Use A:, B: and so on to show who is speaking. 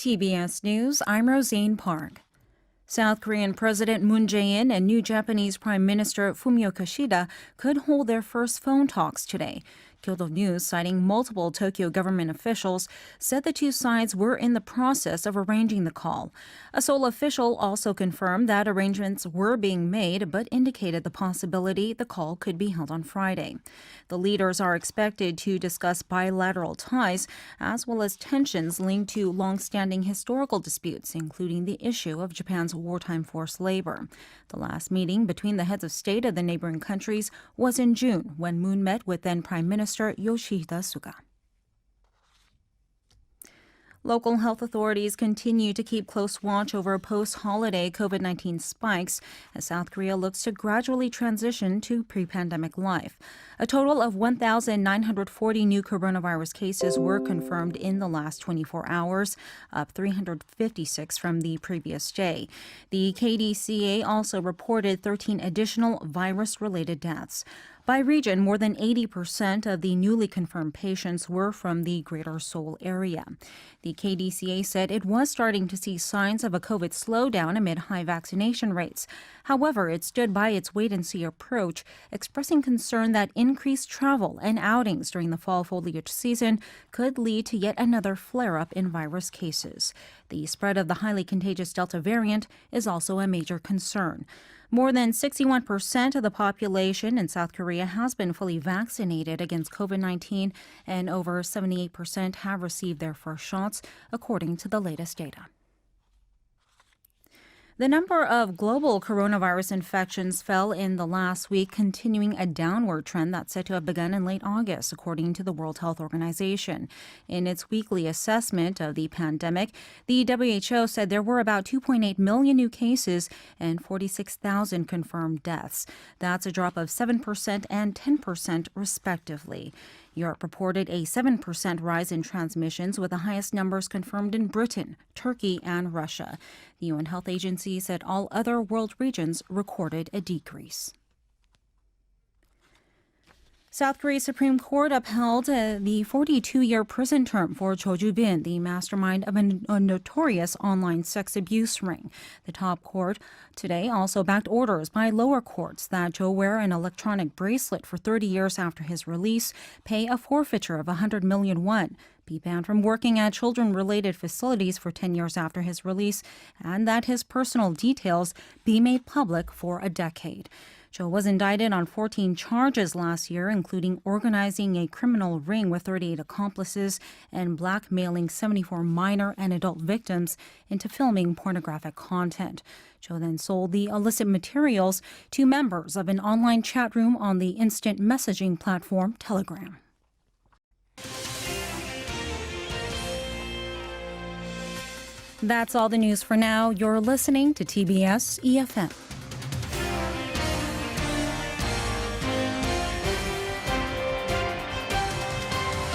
A: TBS News, I'm Rosine Park. South Korean President Moon Jae-in and new Japanese Prime Minister Fumio Kishida could hold their first phone talks today. Kyodo News, citing multiple Tokyo government officials, said the two sides were in the process of arranging the call. A Seoul official also confirmed that arrangements were being made, but indicated the possibility the call could be held on Friday. The leaders are expected to discuss bilateral ties, as well as tensions linked to long-standing historical disputes, including the issue of Japan's wartime forced labor. The last meeting between the heads of state of the neighboring countries was in June, when Moon met with then Prime Minister Yoshide Suga. Local health authorities continue to keep close watch over post-holiday COVID-19 spikes as South Korea looks to gradually transition to pre-pandemic life. A total of 1,940 new coronavirus cases were confirmed in the last 24 hours, up 356 from the previous day. The KDCA also reported 13 additional virus-related deaths. By region, more than 80% of the newly confirmed patients were from the Greater Seoul area. The KDCA said it was starting to see signs of a COVID slowdown amid high vaccination rates. However, it stood by its wait-and-see approach, expressing concern that increased travel and outings during the fall foliage season could lead to yet another flare-up in virus cases. The spread of the highly contagious Delta variant is also a major concern. More than 61% of the population in South Korea has been fully vaccinated against COVID-19, and over 78% have received their first shots, according to the latest data. The number of global coronavirus infections fell in the last week, continuing a downward trend that's said to have begun in late August, according to the World Health Organization. In its weekly assessment of the pandemic, the WHO said there were about 2.8 million new cases and 46,000 confirmed deaths. That's a drop of 7% and 10% respectively. Europe reported a 7% rise in transmissions, with the highest numbers confirmed in Britain, Turkey, and Russia. The UN Health Agency said all other world regions recorded a decrease. South Korea's Supreme Court upheld the 42-year prison term for Cho Ju-bin, the mastermind of a notorious online sex abuse ring. The top court today also backed orders by lower courts that Cho wear an electronic bracelet for 30 years after his release, pay a forfeiture of 100 million won, be banned from working at children-related facilities for 10 years after his release, and that his personal details be made public for a decade. Cho was indicted on 14 charges last year, including organizing a criminal ring with 38 accomplices and blackmailing 74 minor and adult victims into filming pornographic content. Cho then sold the illicit materials to members of an online chat room on the instant messaging platform Telegram. That's all the news for now. You're listening to TBS eFM.